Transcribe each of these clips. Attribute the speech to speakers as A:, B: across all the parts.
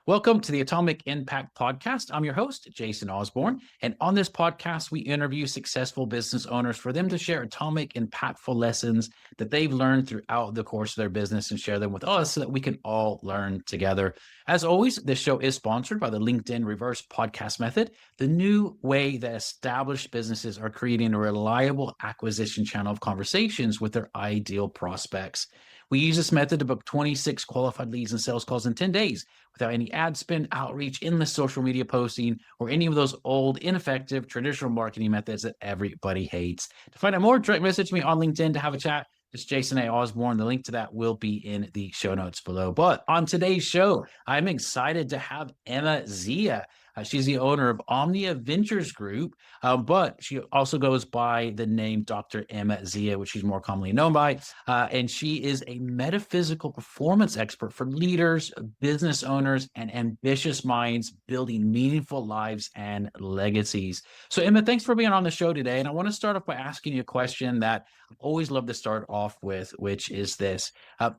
A: Welcome to the Atomic Impact Podcast. I'm your host, Jason Osborn. And on this podcast, we interview successful business owners for them to share atomic, impactful lessons that they've learned throughout the course of their business and share them with us so that we can all learn together. As always, this show is sponsored by the LinkedIn Reverse Podcast Method, the new way that established businesses are creating a reliable acquisition channel of conversations with their ideal prospects. We use this method to book 26 qualified leads and sales calls in 10 days without any ad spend, outreach, endless social media posting, or any of those old, ineffective, traditional marketing methods that everybody hates. To find out more, direct message me on LinkedIn to have a chat. It's Jason A. Osborn. The link to that will be in the show notes below. But on today's show, I'm excited to have Emma Zia. She's the owner of Omnia Ventures Group, but she also goes by the name Dr. Emma Zia, which she's more commonly known by. And she is a metaphysical performance expert for leaders, business owners, and ambitious minds building meaningful lives and legacies. So, Emma, thanks for being on the show today. And I want to start off by asking you a question that I always love to start off with, which is this.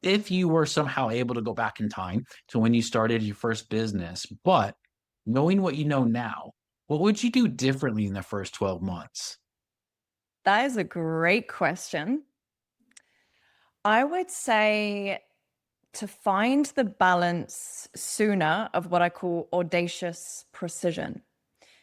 A: If you were somehow able to go back in time to when you started your first business, but knowing what you know now, what would you do differently in the first 12 months?
B: That is a great question. I would say to find the balance sooner of what I call audacious precision.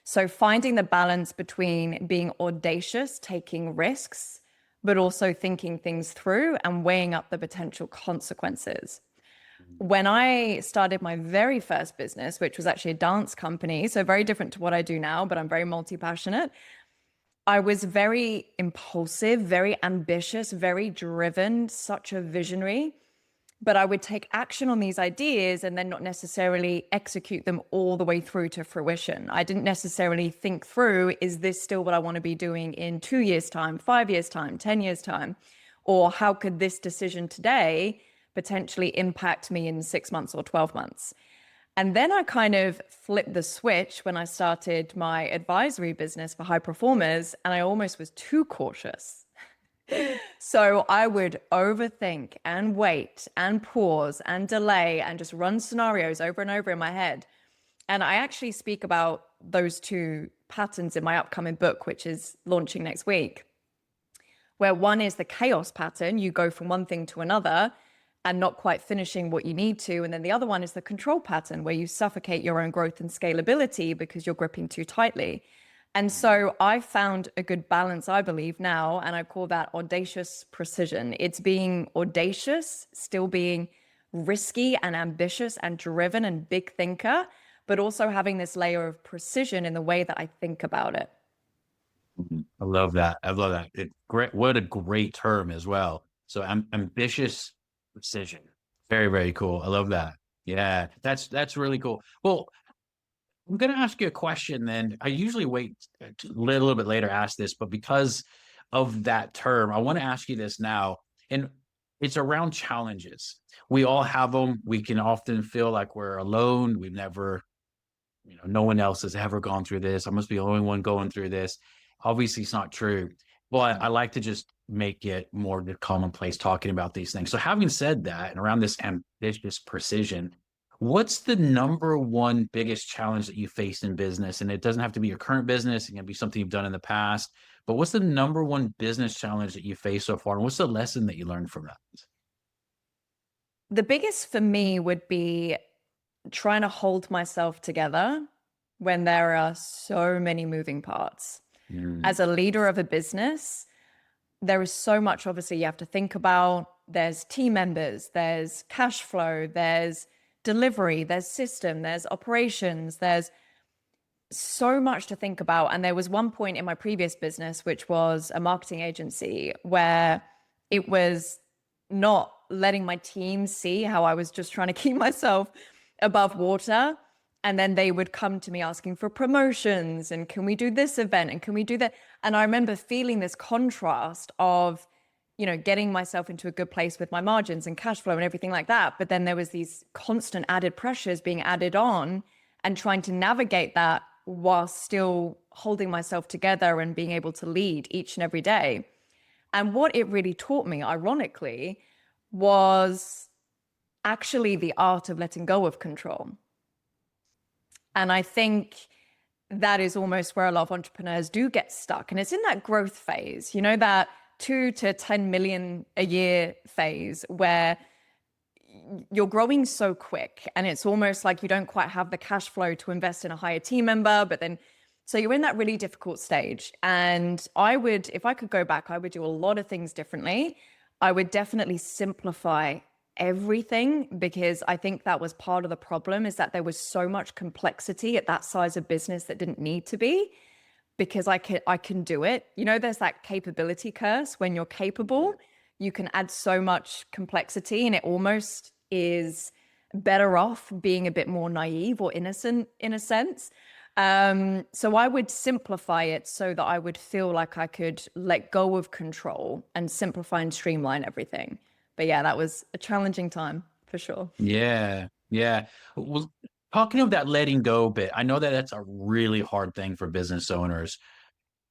B: So finding the balance between being audacious, taking risks, but also thinking things through and weighing up the potential consequences. When I started my very first business, which was actually a dance company, so very different to what I do now, but I'm very multi-passionate. I was very impulsive, very ambitious, very driven, such a visionary, but I would take action on these ideas and then not necessarily execute them all the way through to fruition. I didn't necessarily think through, is this still what I want to be doing in 2 years' time, 5 years' time, 10 years' time? Or how could this decision today potentially impact me in 6 months or 12 months? And then I kind of flipped the switch when I started my advisory business for high performers, and I almost was too cautious. So I would overthink and wait and pause and delay and just run scenarios over and over in my head. And I actually speak about those two patterns in my upcoming book, which is launching next week, where one is the chaos pattern. You go from one thing to another and not quite finishing what you need to. And then the other one is the control pattern, where you suffocate your own growth and scalability because you're gripping too tightly. And so I found a good balance, I believe now, and I call that audacious precision. It's being audacious, still being risky and ambitious and driven and big thinker, but also having this layer of precision in the way that I think about it.
A: I love that. I love that. Great. What a great term as well. So ambitious precision. Very, very cool. I love that. Yeah, that's really cool. Well, I'm going to ask you a question then. I usually wait a little bit later to ask this, but because of that term, I want to ask you this now. And it's around challenges. We all have them. We can often feel like we're alone. We've never, no one else has ever gone through this. I must be the only one going through this. Obviously, it's not true. But I like to just make it more commonplace talking about these things. So having said that, and around this ambitious precision, what's the number one biggest challenge that you faced in business? And it doesn't have to be your current business. It can be something you've done in the past. But what's the number one business challenge that you faced so far? And what's the lesson that you learned from that?
B: The biggest for me would be trying to hold myself together when there are so many moving parts. As a leader of a business, there is so much obviously you have to think about. There's team members, there's cash flow, there's delivery, there's system, there's operations, there's so much to think about. And there was one point in my previous business, which was a marketing agency, where it was not letting my team see how I was just trying to keep myself above water. And then they would come to me asking for promotions and can we do this event and can we do that? And I remember feeling this contrast of, getting myself into a good place with my margins and cash flow and everything like that. But then there was these constant added pressures being added on and trying to navigate that while still holding myself together and being able to lead each and every day. And what it really taught me, ironically, was actually the art of letting go of control. And I think that is almost where a lot of entrepreneurs do get stuck. And it's in that growth phase, you know, that 2 to 10 million a year phase where you're growing so quick and it's almost like you don't quite have the cash flow to invest in a higher team member. But then, so you're in that really difficult stage. And I would, if I could go back, I would do a lot of things differently. I would definitely simplify everything, because I think that was part of the problem, is that there was so much complexity at that size of business that didn't need to be, because I can do it. You know, there's that capability curse. When you're capable, you can add so much complexity, and it almost is better off being a bit more naive or innocent in a sense. So I would simplify it so that I would feel like I could let go of control and simplify and streamline everything. But yeah, that was a challenging time for sure.
A: Yeah, yeah. Well, talking of that letting go bit, I know that that's a really hard thing for business owners.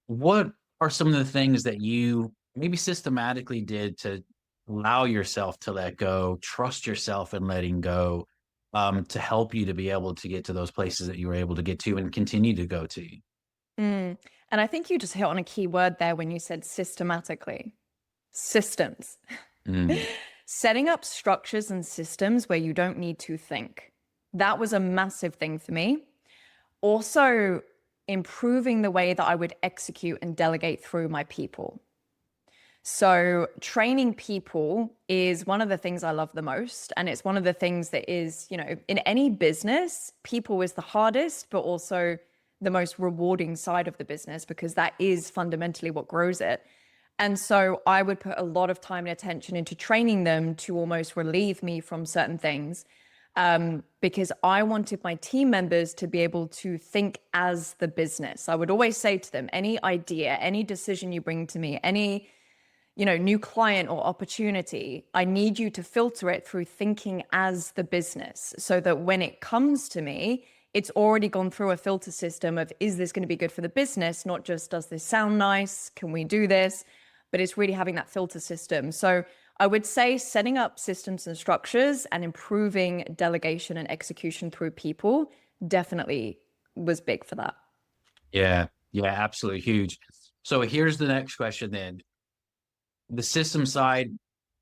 A: What are some of the things that you maybe systematically did to allow yourself to let go, trust yourself in letting go, to help you to be able to get to those places that you were able to get to and continue to go to?
B: Mm. And I think you just hit on a key word there when you said systematically. Systems.
A: Mm,
B: Setting up structures and systems where you don't need to think. That was a massive thing for me. Also, improving the way that I would execute and delegate through my people. So, training people is one of the things I love the most. And it's one of the things that is, you know, in any business, people is the hardest, but also the most rewarding side of the business, because that is fundamentally what grows it. And so I would put a lot of time and attention into training them to almost relieve me from certain things, because I wanted my team members to be able to think as the business. I would always say to them, any idea, any decision you bring to me, any, you know, new client or opportunity, I need you to filter it through thinking as the business, so that when it comes to me, it's already gone through a filter system of, is this going to be good for the business? Not just, does this sound nice? Can we do this? But it's really having that filter system. So I would say setting up systems and structures and improving delegation and execution through people definitely was big for that.
A: yeah, yeah, absolutely huge. So here's the next question then. The system side,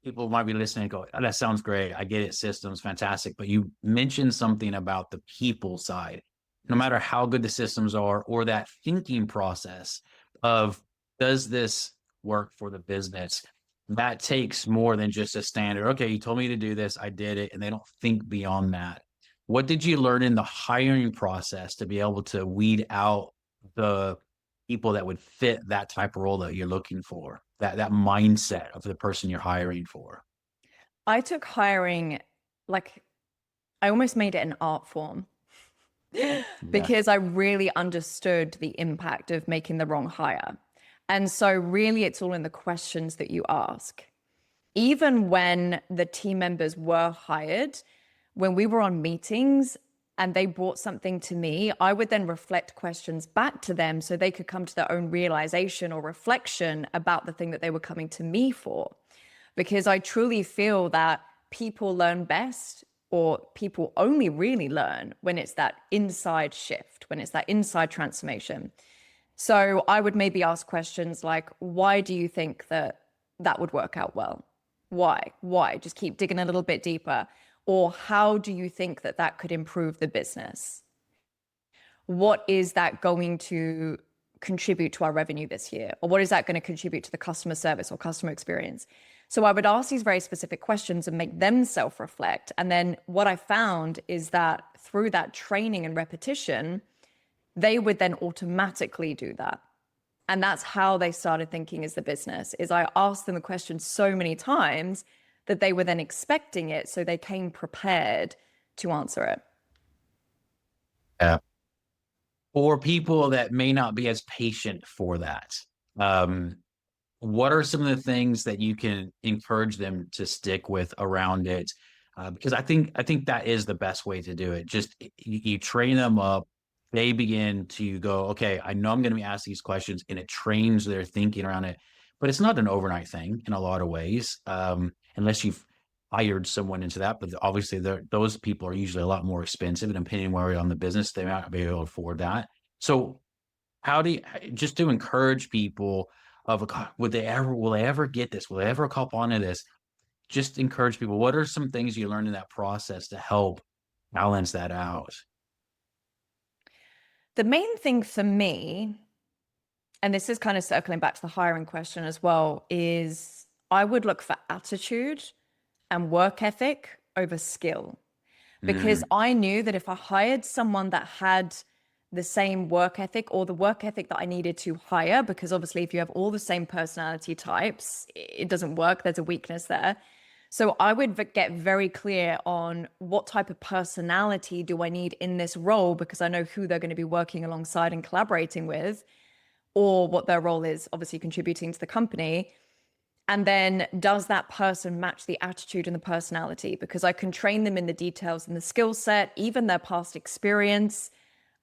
A: people might be listening and go, oh, that sounds great. I get it. Systems, fantastic. But you mentioned something about the people side. No matter how good the systems are, or that thinking process of, does this work for the business? That takes more than just a standard. Okay, you told me to do this. I did it. And they don't think beyond that. What did you learn in the hiring process to be able to weed out the people that would fit that type of role that you're looking for, that mindset of the person you're hiring for?
B: I took hiring, like, I almost made it an art form.
A: Yeah.
B: Because I really understood the impact of making the wrong hire. And so, really, it's all in the questions that you ask. Even when the team members were hired, when we were on meetings and they brought something to me, I would then reflect questions back to them so they could come to their own realization or reflection about the thing that they were coming to me for. Because I truly feel that people learn best, or people only really learn when it's that inside shift, when it's that inside transformation. So I would maybe ask questions like, why do you think that that would work out well? Why? Why? Just keep digging a little bit deeper. Or how do you think that that could improve the business? What is that going to contribute to our revenue this year? Or what is that going to contribute to the customer service or customer experience? So I would ask these very specific questions and make them self-reflect. And then what I found is that through that training and repetition, they would then automatically do that. And that's how they started thinking as the business, is I asked them the question so many times that they were then expecting it. So they came prepared to answer it.
A: Yeah. For people that may not be as patient for that, um, what are some of the things that you can encourage them to stick with around it? Because I think that is the best way to do it. Just you train them up, they begin to go, okay, I know I'm going to be asked these questions, and it trains their thinking around it. But it's not an overnight thing in a lot of ways, unless you've hired someone into that, but obviously those people are usually a lot more expensive, and depending where you're on the business, they might not be able to afford that. So how do you, just to encourage people of, God, will they ever get this? Will they ever cop onto this? Just encourage people. What are some things you learned in that process to help balance that out?
B: The main thing for me, and this is kind of circling back to the hiring question as well, is I would look for attitude and work ethic over skill. Because
A: Mm,
B: I knew that if I hired someone that had the same work ethic or the work ethic that I needed to hire, because obviously if you have all the same personality types, it doesn't work. There's a weakness there. So I would get very clear on what type of personality do I need in this role, because I know who they're going to be working alongside and collaborating with, or what their role is, obviously contributing to the company. And then does that person match the attitude and the personality? Because I can train them in the details and the skill set, even their past experience.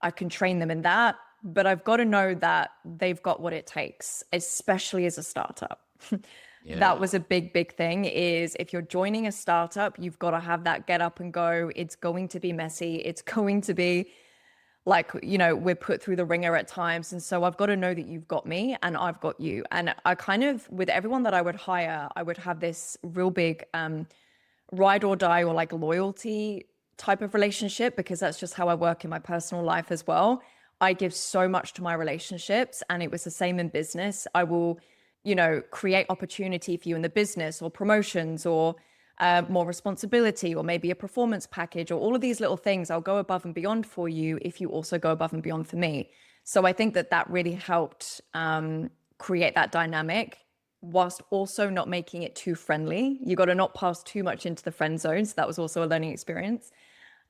B: I can train them in that, but I've got to know that they've got what it takes, especially as a startup.
A: yeah.
B: That was a big, big thing is if you're joining a startup, you've got to have that get up and go. It's going to be messy. It's going to be like, we're put through the ringer at times. And so I've got to know that you've got me and I've got you. And I kind of, with everyone that I would hire, I would have this real big ride or die or like loyalty type of relationship, because that's just how I work in my personal life as well. I give so much to my relationships, and it was the same in business. I will, create opportunity for you in the business, or promotions, or more responsibility, or maybe a performance package, or all of these little things. I'll go above and beyond for you if you also go above and beyond for me. So I think that really helped create that dynamic, whilst also not making it too friendly. You got to not pass too much into the friend zone. So that was also a learning experience.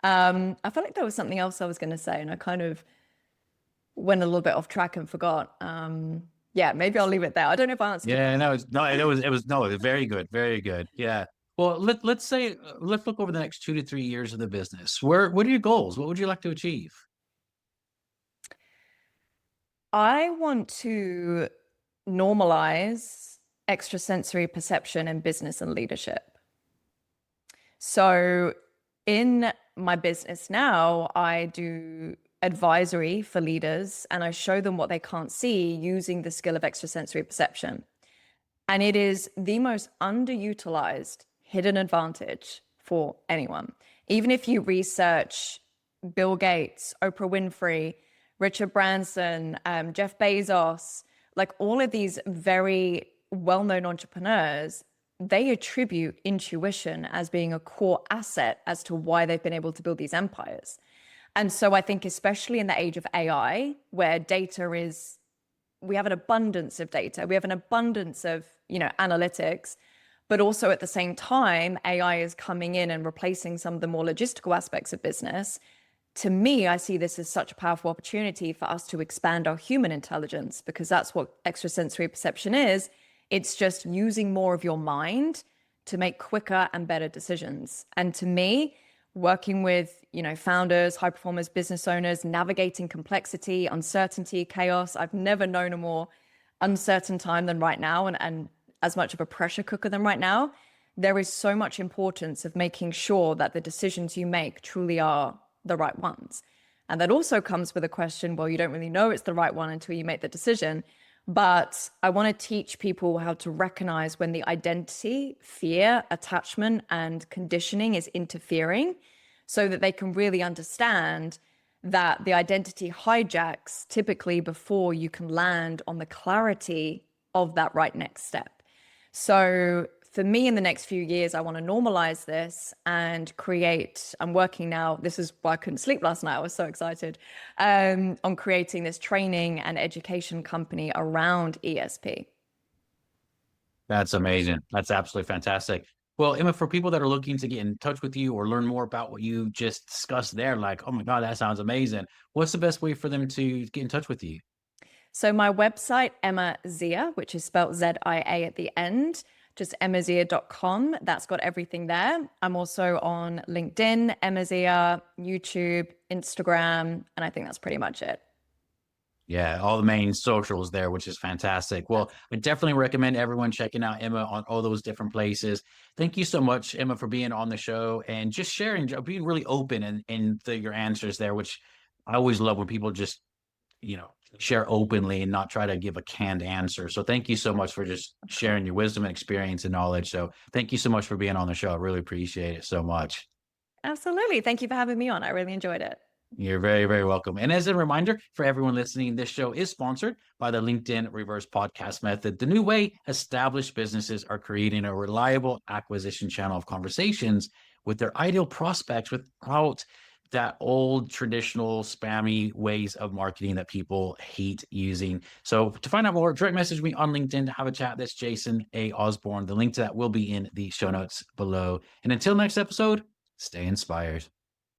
B: I felt like there was something else I was going to say, and I kind of went a little bit off track and forgot. Yeah, maybe I'll leave it there. I don't know if I answered your
A: Yeah,
B: question.
A: no, it was very good, very good. Yeah. Well, let's say let's look over the next 2 to 3 years of the business. What are your goals? What would you like to achieve?
B: I want to normalize extrasensory perception in business and leadership. So in my business now, I do advisory for leaders, and I show them what they can't see using the skill of extrasensory perception. And it is the most underutilized hidden advantage for anyone. Even if you research Bill Gates, Oprah Winfrey, Richard Branson, Jeff Bezos, like all of these very well-known entrepreneurs, they attribute intuition as being a core asset as to why they've been able to build these empires. And so I think, especially in the age of AI, where data is, we have an abundance of data, we have an abundance of, analytics, but also at the same time, AI is coming in and replacing some of the more logistical aspects of business. To me, I see this as such a powerful opportunity for us to expand our human intelligence, because that's what extrasensory perception is. It's just using more of your mind to make quicker and better decisions. And to me, working with, founders, high performers, business owners, navigating complexity, uncertainty, chaos, I've never known a more uncertain time than right now, and as much of a pressure cooker than right now. There is so much importance of making sure that the decisions you make truly are the right ones. And that also comes with a question, well, you don't really know it's the right one until you make the decision. But I want to teach people how to recognize when the identity, fear, attachment, and conditioning is interfering, so that they can really understand that the identity hijacks typically before you can land on the clarity of that right next step. So for me, in the next few years, I want to normalize this and create. I'm working now. This is why I couldn't sleep last night. I was so excited on creating this training and education company around ESP.
A: That's amazing. That's absolutely fantastic. Well, Emma, for people that are looking to get in touch with you or learn more about what you just discussed there, like, oh my God, that sounds amazing. What's the best way for them to get in touch with you?
B: So my website, Emma Zia, which is spelled ZIA at the end, just emmazia.com. That's got everything there. I'm also on LinkedIn, Emma Zia, YouTube, Instagram, and I think that's pretty much it.
A: Yeah, all the main socials there, which is fantastic. Well, I definitely recommend everyone checking out Emma on all those different places. Thank you so much, Emma, for being on the show and just sharing, being really open in your answers there, which I always love when people just, share openly and not try to give a canned answer. So thank you so much for just
B: Of course.
A: sharing your wisdom and experience and knowledge. So thank you so much for being on the show. I really appreciate it so much.
B: Absolutely. Thank you for having me on. I really enjoyed it.
A: You're very, very welcome. And as a reminder for everyone listening, this show is sponsored by the LinkedIn Reverse Podcast Method, the new way established businesses are creating a reliable acquisition channel of conversations with their ideal prospects without that old traditional spammy ways of marketing that people hate using. So to find out more, direct message me on LinkedIn to have a chat. That's Jason A. Osborn. The link to that will be in the show notes below. And until next episode, stay inspired.